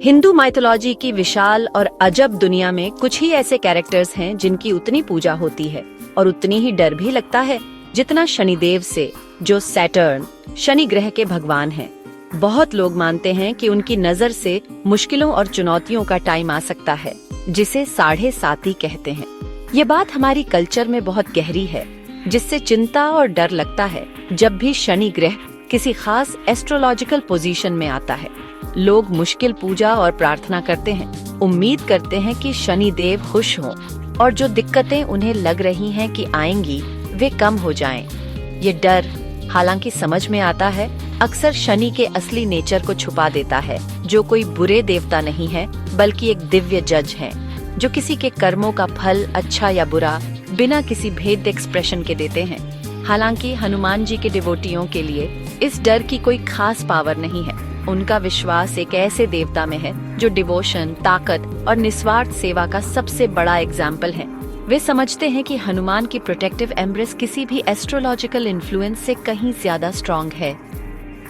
Hindu mythology की विशाल और अजब दुनिया में कुछ ही ऐसे कैरेक्टर्स हैं जिनकी उतनी पूजा होती है और उतनी ही डर भी लगता है जितना शनिदेव से, जो सैटर्न, शनि ग्रह के भगवान हैं। बहुत लोग मानते हैं कि उनकी नजर से मुश्किलों और चुनौतियों का टाइम आ सकता है, जिसे 7.5 कहते हैं। ये बात हमारी कल्चर में बहुत गहरी है, जिससे चिंता और डर लगता है जब भी शनि ग्रह किसी खास एस्ट्रोलॉजिकल पोजीशन में आता है। लोग मुश्किल पूजा और प्रार्थना करते हैं, उम्मीद करते हैं कि शनि देव खुश हों और जो दिक्कतें उन्हें लग रही हैं कि आएंगी वे कम हो जाएं। ये डर, हालांकि समझ में आता है, अक्सर शनि के असली नेचर को छुपा देता है, जो कोई बुरे देवता नहीं है बल्कि एक दिव्य जज है, जो किसी के कर्मों का फल अच्छा या बुरा बिना किसी भेद एक्सप्रेशन के देते हैं। हालांकि हनुमान जी के डिवोटियों के लिए इस डर की कोई खास पावर नहीं है। उनका विश्वास एक ऐसे देवता में है जो डिवोशन, ताकत और निस्वार्थ सेवा का सबसे बड़ा एग्जाम्पल है। वे समझते हैं कि हनुमान की प्रोटेक्टिव एम्ब्रेस किसी भी एस्ट्रोलॉजिकल इन्फ्लुएंस से कहीं ज्यादा स्ट्रॉन्ग है।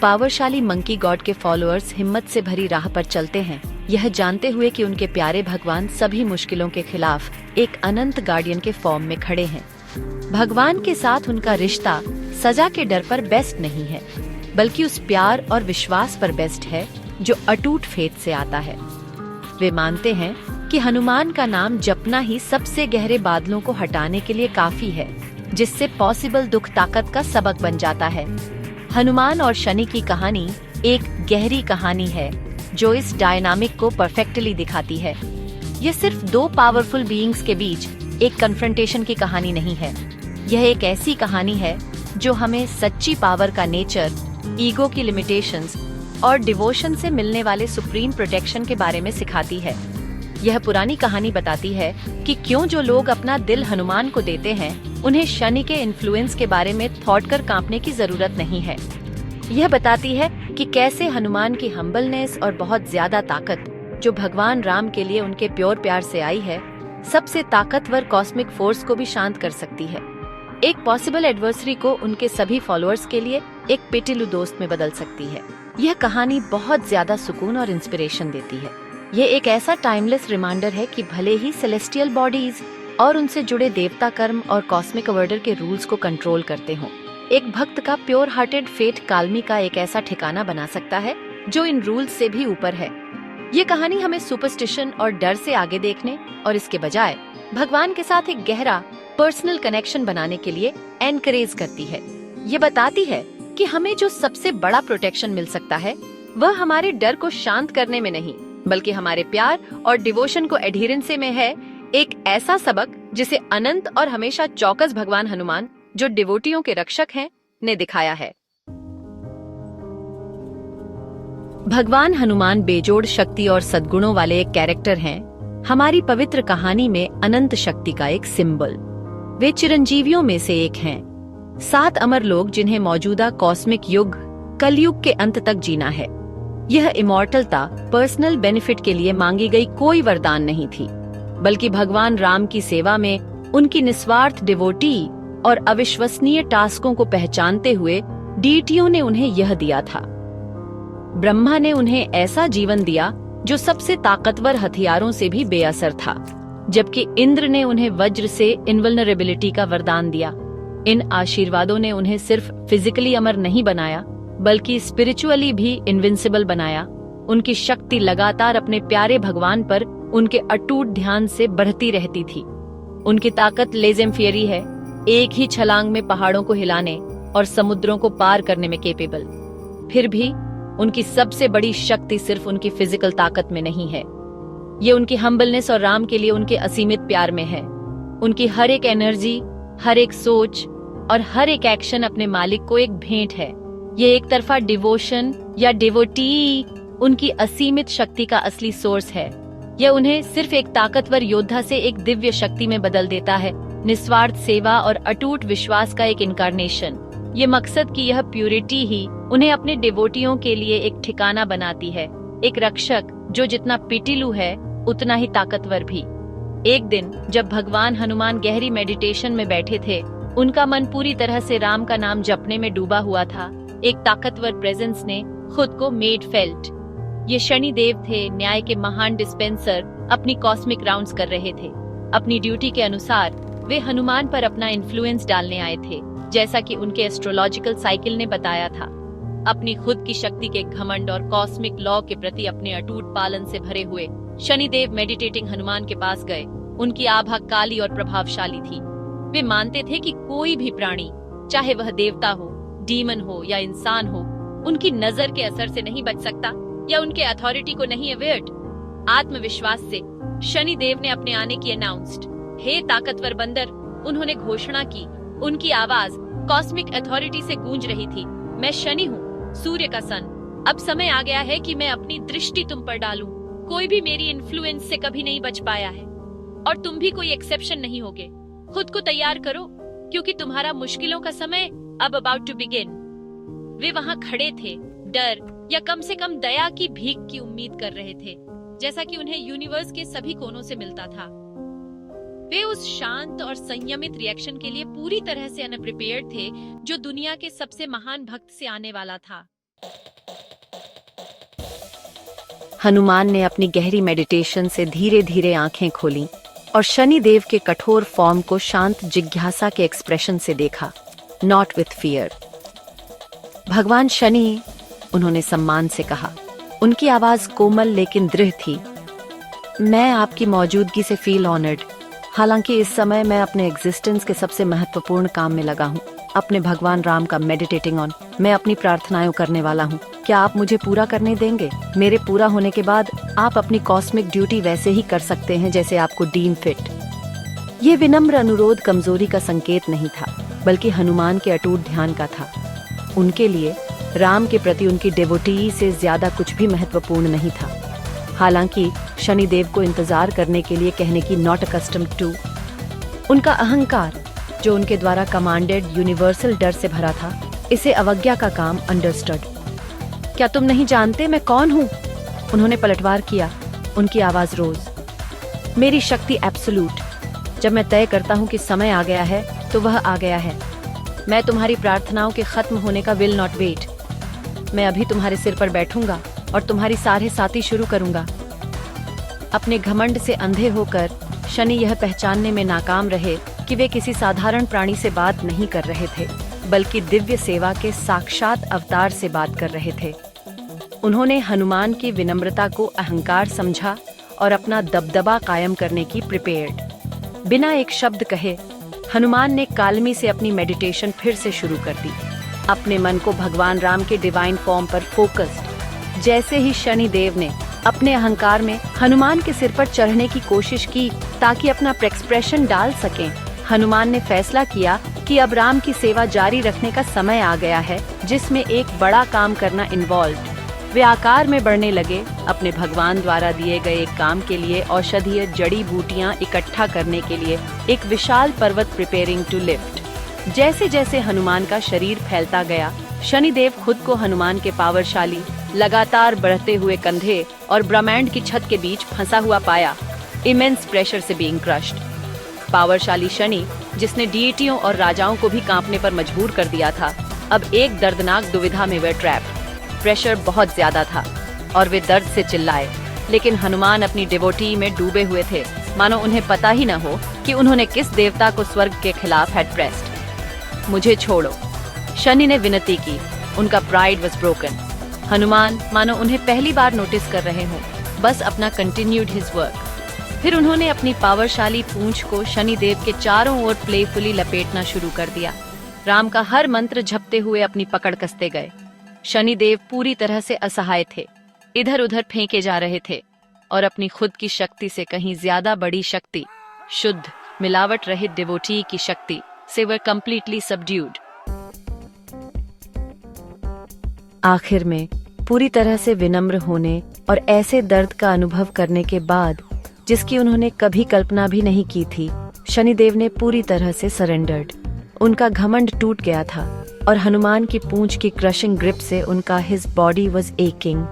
पावरशाली मंकी गॉड के फॉलोअर्स हिम्मत से भरी राह पर चलते हैं, यह जानते हुए कि उनके प्यारे भगवान सभी मुश्किलों के खिलाफ एक अनंत गार्डियन के फॉर्म में खड़े हैं। भगवान के साथ उनका रिश्ता सजा के डर पर बेस्ट नहीं है, बल्कि उस प्यार और विश्वास पर बेस्ट है जो अटूट फेथ से आता है। वे मानते हैं कि हनुमान का नाम जपना ही सबसे गहरे बादलों को हटाने के लिए काफी है, जिससे पॉसिबल दुख ताकत का सबक बन जाता है। हनुमान और शनि की कहानी एक गहरी कहानी है जो इस डायनामिक को परफेक्टली दिखाती है। ये सिर्फ दो पावरफुल बीइंग्स के बीच एक कन्फ्रंटेशन की कहानी नहीं है। यह एक ऐसी कहानी है जो हमें सच्ची पावर का नेचर, ईगो की लिमिटेशंस और डिवोशन से मिलने वाले सुप्रीम प्रोटेक्शन के बारे में सिखाती है। यह पुरानी कहानी बताती है कि क्यों जो लोग अपना दिल हनुमान को देते हैं, उन्हें शनि के इन्फ्लुएंस के बारे में थॉट कर कांपने की जरूरत नहीं है। यह बताती है कि कैसे हनुमान की हम्बलनेस और बहुत ज्यादा ताकत, जो भगवान राम के लिए उनके प्योर प्यार से आई है, सबसे ताकतवर कॉस्मिक फोर्स को भी शांत कर सकती है। एक पॉसिबल एडवर्सरी को उनके सभी फॉलोअर्स के लिए एक पेटिलू दोस्त में बदल सकती है। यह कहानी बहुत ज्यादा सुकून और इंस्पिरेशन देती है। ये एक ऐसा टाइमलेस रिमाइंडर है कि भले ही सेलेस्टियल बॉडीज और उनसे जुड़े देवता कर्म और कॉस्मिक ऑर्डर के रूल्स को कंट्रोल करते हों, एक भक्त का प्योर हार्टेड फेथ काल्मी का एक ऐसा ठिकाना बना सकता है जो इन रूल्स से भी ऊपर है। ये कहानी हमें सुपरस्टिशन और डर से आगे देखने और इसके बजाय भगवान के साथ एक गहरा पर्सनल कनेक्शन बनाने के लिए एनकरेज करती है। ये बताती है कि हमें जो सबसे बड़ा प्रोटेक्शन मिल सकता है वह हमारे डर को शांत करने में नहीं, बल्कि हमारे प्यार और डिवोशन को एडहेरेंस में है। एक ऐसा सबक जिसे अनंत और हमेशा चौकस भगवान हनुमान, जो डिवोटियों के रक्षक हैं, ने दिखाया है। भगवान हनुमान बेजोड़ शक्ति और सद्गुणों वाले एक कैरेक्टर हैं। हमारी पवित्र कहानी में अनंत शक्ति का एक सिंबल। वे चिरंजीवियों में से एक हैं, 7 अमर लोग जिन्हें मौजूदा कॉस्मिक युग, कलयुग के अंत तक जीना है। यह इमॉर्टलता पर्सनल बेनिफिट के लिए मांगी गई कोई वरदान नहीं थी, बल्कि भगवान राम की सेवा में उनकी निस्वार्थ डिवोटी और अविश्वसनीय टास्कों को पहचानते हुए डीटीओ ने उन्हें यह दिया था। ब्रह्मा ने उन्हें ऐसा जीवन दिया जो सबसे ताकतवर हथियारों से भी बेअसर था, जबकि इंद्र ने उन्हें वज्र से इनवल्नरेबिलिटी का वरदान दिया। इन आशीर्वादों ने उन्हें सिर्फ फिजिकली अमर नहीं बनाया, बल्कि स्पिरिचुअली भी इनविंसिबल बनाया। उनकी शक्ति लगातार अपने प्यारे भगवान पर उनके अटूट ध्यान से बढ़ती रहती थी। उनकी ताकत लेजेम-फियरी है, एक ही छलांग में पहाड़ों को हिलाने और समुद्रों को पार करने में केपेबल। फिर भी उनकी सबसे बड़ी शक्ति सिर्फ उनकी फिजिकल ताकत में नहीं है, ये उनकी हम्बलनेस और राम के लिए उनके असीमित प्यार में है। उनकी हर एक एनर्जी, हर एक सोच और हर एक एक्शन अपने मालिक को एक भेंट है। ये एक तरफा डिवोशन या डिवोटी उनकी असीमित शक्ति का असली सोर्स है। यह उन्हें सिर्फ एक ताकतवर योद्धा से एक दिव्य शक्ति में बदल देता है, निस्वार्थ सेवा और अटूट विश्वास का एक इनकारनेशन। ये मकसद की यह प्यूरिटी ही उन्हें अपने डिवोटियों के लिए एक ठिकाना बनाती है, एक रक्षक जो जितना पिटीलू है उतना ही ताकतवर भी। एक दिन जब भगवान हनुमान गहरी मेडिटेशन में बैठे थे, उनका मन पूरी तरह से राम का नाम जपने में डूबा हुआ था। एक ताकतवर प्रेजेंस ने खुद को मेड फेल्ट ये शनिदेव थे, न्याय के महान डिस्पेंसर, अपनी कॉस्मिक राउंड्स कर रहे थे। अपनी ड्यूटी के अनुसार वे हनुमान पर अपना इन्फ्लुएंस डालने आए थे, जैसा कि उनके एस्ट्रोलॉजिकल साइकिल ने बताया था। अपनी खुद की शक्ति के घमंड और कॉस्मिक लॉ के प्रति अपने अटूट पालन से भरे हुए शनिदेव मेडिटेटिंग हनुमान के पास गए। उनकी आभा काली और प्रभावशाली थी। वे मानते थे कि कोई भी प्राणी, चाहे वह देवता हो, डीमन हो या इंसान हो, उनकी नजर के असर से नहीं बच सकता या उनके अथॉरिटी को नहीं अवेयर्ड। आत्मविश्वास से शनिदेव ने अपने आने की अनाउंस्ड। हे ताकतवर बंदर, उन्होंने घोषणा की। उनकी आवाज कॉस्मिक अथॉरिटी से गूंज रही थी। मैं शनि हूँ, सूर्य का सन। अब समय आ गया है कि मैं अपनी दृष्टि तुम पर डालूं। कोई भी मेरी इन्फ्लुएंस से कभी नहीं बच पाया है और तुम भी कोई एक्सेप्शन नहीं होगे। खुद को तैयार करो, क्योंकि तुम्हारा मुश्किलों का समय अब अबाउट टू बिगिन। वे वहां खड़े थे, डर या कम से कम दया की भीख की उम्मीद कर रहे थे, जैसा कि उन्हें यूनिवर्स के सभी कोनों से मिलता था। वे उस शांत और संयमित रिएक्शन के लिए पूरी तरह से अनप्रिपेयर्ड थे, जो दुनिया के सबसे महान भक्त से आने वाला था। हनुमान ने अपनी गहरी मेडिटेशन से धीरे धीरे आंखें खोलीं और शनिदेव के कठोर फॉर्म को शांत जिज्ञासा के एक्सप्रेशन से देखा, नॉट विथ फियर। भगवान शनि, उन्होंने सम्मान से कहा। उनकी आवाज कोमल लेकिन दृढ़ थी। मैं आपकी मौजूदगी से फील ऑनर्ड। हालांकि इस समय मैं अपने एग्जिस्टेंस के सबसे महत्वपूर्ण काम में लगा हूँ, अपने भगवान राम का मेडिटेटिंग ऑन। मैं अपनी प्रार्थनाएं करने वाला हूँ। क्या आप मुझे पूरा करने देंगे? मेरे पूरा होने के बाद आप अपनी कॉस्मिक ड्यूटी वैसे ही कर सकते हैं जैसे आपको डीम फिट। ये विनम्र अनुरोध कमजोरी का संकेत नहीं था, बल्कि हनुमान के अटूट ध्यान का था। उनके लिए राम के प्रति उनकी डेवोटी से ज्यादा कुछ भी महत्वपूर्ण नहीं था। हालांकि शनिदेव को इंतजार करने के लिए कहने की नॉट अकस्टम्ड टू। उनका अहंकार, जो उनके द्वारा कमांडेड यूनिवर्सल डर से भरा था, इसे अवज्ञा का काम अंडरस्टूड। क्या तुम नहीं जानते मैं कौन हूँ? उन्होंने पलटवार किया। उनकी आवाज रोज। मेरी शक्ति एब्सोल्यूट। जब मैं तय करता हूँ कि समय आ गया है, तो वह आ गया है। मैं तुम्हारी प्रार्थनाओं के खत्म होने का विल नॉट वेट। मैं अभी तुम्हारे सिर पर बैठूंगा और तुम्हारी सारे साथी शुरू करूंगा। अपने घमंड से अंधे होकर शनि यह पहचानने में नाकाम रहे कि वे किसी साधारण प्राणी से बात नहीं कर रहे थे, बल्कि दिव्य सेवा के साक्षात अवतार से बात कर रहे थे। उन्होंने हनुमान की विनम्रता को अहंकार समझा और अपना दबदबा कायम करने की प्रिपेयर्ड। बिना एक शब्द कहे हनुमान ने कालमी से अपनी मेडिटेशन फिर से शुरू कर दी, अपने मन को भगवान राम के डिवाइन फॉर्म पर फोकस्ड। जैसे ही शनिदेव ने अपने अहंकार में हनुमान के सिर पर चढ़ने की कोशिश की ताकि अपना एक्सप्रेशन डाल सकें, हनुमान ने फैसला किया कि अब राम की सेवा जारी रखने का समय आ गया है, जिसमें एक बड़ा काम करना इन्वॉल्व। वे आकार में बढ़ने लगे, अपने भगवान द्वारा दिए गए एक काम के लिए औषधीय जड़ी बूटियां इकट्ठा करने के लिए एक विशाल पर्वत प्रिपेयरिंग टू लिफ्ट। जैसे जैसे हनुमान का शरीर फैलता गया, शनिदेव खुद को हनुमान के पावरशाली, लगातार बढ़ते हुए कंधे और ब्रह्मांड की छत के बीच फंसा हुआ पाया, इमेंस प्रेशर से बीइंग क्रश्ड। पावरशाली शनि, जिसने डीईटियों और राजाओं को भी कांपने पर मजबूर कर दिया था, अब एक दर्दनाक दुविधा में वे ट्रैप्ड। प्रेशर बहुत ज्यादा था और वे दर्द से चिल्लाए, लेकिन हनुमान अपनी डिवोटी में डूबे हुए थे, मानो उन्हें पता ही न हो कि उन्होंने किस देवता को स्वर्ग के खिलाफ हैड प्रेस्ड। मुझे छोड़ो, शनि ने विनती की। उनका प्राइड वाज ब्रोकन। हनुमान मानो उन्हें पहली बार नोटिस कर रहे हों, बस अपना कंटिन्यूड हिज वर्क। फिर उन्होंने अपनी पावरशाली पूंछ को शनिदेव के चारों ओर प्लेफुली लपेटना शुरू कर दिया। राम का हर मंत्र झपते हुए अपनी पकड़ कसते गए। शनिदेव पूरी तरह से असहाय थे, इधर उधर फेंके जा रहे थे और अपनी खुद की शक्ति से कहीं ज्यादा बड़ी शक्ति, शुद्ध मिलावट रहित डिवोटी की शक्ति से वे कंप्लीटली सबड्यूड। आखिर में पूरी तरह से विनम्र होने और ऐसे दर्द का अनुभव करने के बाद, जिसकी उन्होंने कभी कल्पना भी नहीं की थी, शनिदेव ने पूरी तरह से सरेंडर्ड। उनका घमंड टूट गया था और हनुमान की पूंछ की क्रशिंग ग्रिप से उनका हिज बॉडी वाज एकिंग।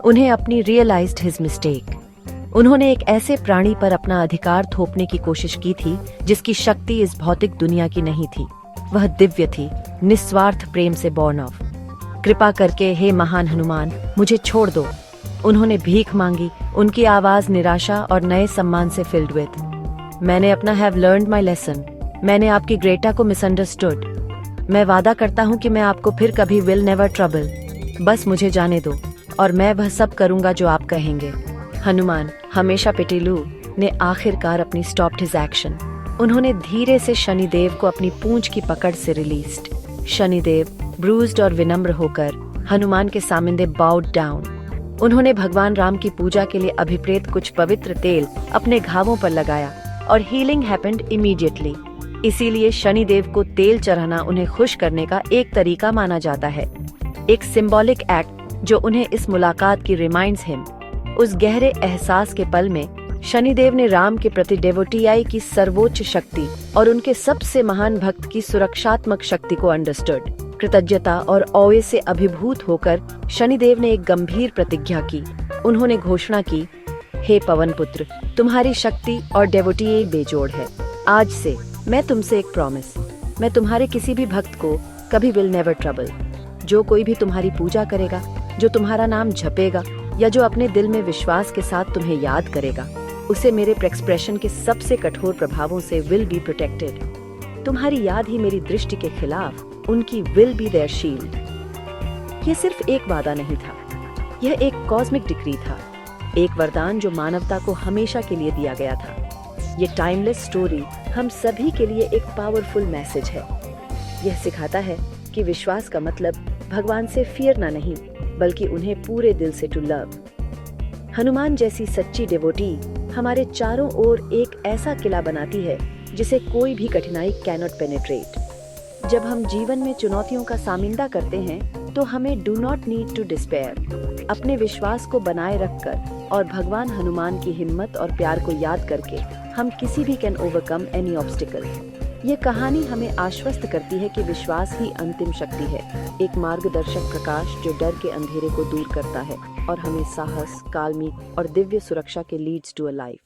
उन्हें अपनी रियलाइज्ड हिज मिस्टेक। उन्होंने एक ऐसे प्राणी पर अपना अधिकार थोपने की कोशिश की थी जिसकी शक्ति इस भौतिक दुनिया की नहीं थी। वह दिव्य थी, निस्वार्थ प्रेम से बॉर्न ऑफ। कृपा करके हे महान हनुमान, मुझे छोड़ दो। उन्होंने भीख मांगी, उनकी आवाज निराशा और नए सम्मान से फिल्ड विद। मैंने अपना हैव लर्न्ड माई लेसन। मैंने आपकी ग्रेटा को मिसअंडरस्टूड। मैं वादा करता हूँ कि मैं आपको फिर कभी विल नेवर ट्रबल। बस मुझे जाने दो और मैं वह सब करूंगा जो आप कहेंगे। हनुमान हमेशा पिटीलू ने आखिरकार अपनी स्टॉप्ड हिज एक्शन। उन्होंने धीरे से शनिदेव को अपनी पूंछ की पकड़ से रिलीज्ड। शनिदेव ब्रूज्ड और विनम्र होकर हनुमान के सामने बाउड डाउन। उन्होंने भगवान राम की पूजा के लिए अभिप्रेत कुछ पवित्र तेल अपने घावों पर लगाया और हीलिंग हैपेंड इमीडिएटली। इसीलिए शनिदेव को तेल चढ़ाना उन्हें खुश करने का एक तरीका माना जाता है, एक सिंबॉलिक एक्ट जो उन्हें इस मुलाकात की रिमाइंड्स हिम। उस गहरे एहसास के पल में शनिदेव ने राम के प्रति डेवोटियाई की सर्वोच्च शक्ति और उनके सबसे महान भक्त की सुरक्षात्मक शक्ति को अंडरस्टूड। कृतज्ञता और औए से अभिभूत होकर शनिदेव ने एक गंभीर प्रतिज्ञा की। उन्होंने घोषणा की, हे पवन पुत्र, तुम्हारी शक्ति और डेवोटियाई बेजोड़ है। आज से मैं तुमसे एक प्रॉमिस, मैं तुम्हारे किसी भी भक्त को कभी विल नेवर ट्रबल। जो कोई भी तुम्हारी पूजा करेगा, जो तुम्हारा नाम जपेगा या जो अपने दिल में विश्वास के साथ तुम्हें याद करेगा, उसे मेरे एक्सप्रेशन के सबसे कठोर प्रभावों से विल बी प्रोटेक्टेड। तुम्हारी याद ही मेरी दृष्टि के खिलाफ उनकी विल बी देयर शील्ड। यह सिर्फ एक वादा नहीं था, यह एक कॉस्मिक डिक्री था, एक वरदान जो मानवता को हमेशा के लिए दिया गया था। ये टाइमलेस स्टोरी हम सभी के लिए एक पावरफुल मैसेज है। यह सिखाता है कि विश्वास का मतलब भगवान से फियर नहीं, बल्कि उन्हें पूरे दिल से टू लव। हनुमान जैसी सच्ची डिवोटी हमारे चारों ओर एक ऐसा किला बनाती है जिसे कोई भी कठिनाई कैनॉट पेनिट्रेट। जब हम जीवन में चुनौतियों का सामना करते हैं तो हमें do not need to despair. अपने विश्वास को बनाए रखकर और भगवान हनुमान की हिम्मत और प्यार को याद करके हम किसी भी कैन ओवरकम एनी ऑब्स्टिकल। ये कहानी हमें आश्वस्त करती है कि विश्वास ही अंतिम शक्ति है, एक मार्गदर्शक प्रकाश जो डर के अंधेरे को दूर करता है और हमें साहस, काल्मी और दिव्य सुरक्षा के लीड्स टू अ लाइफ।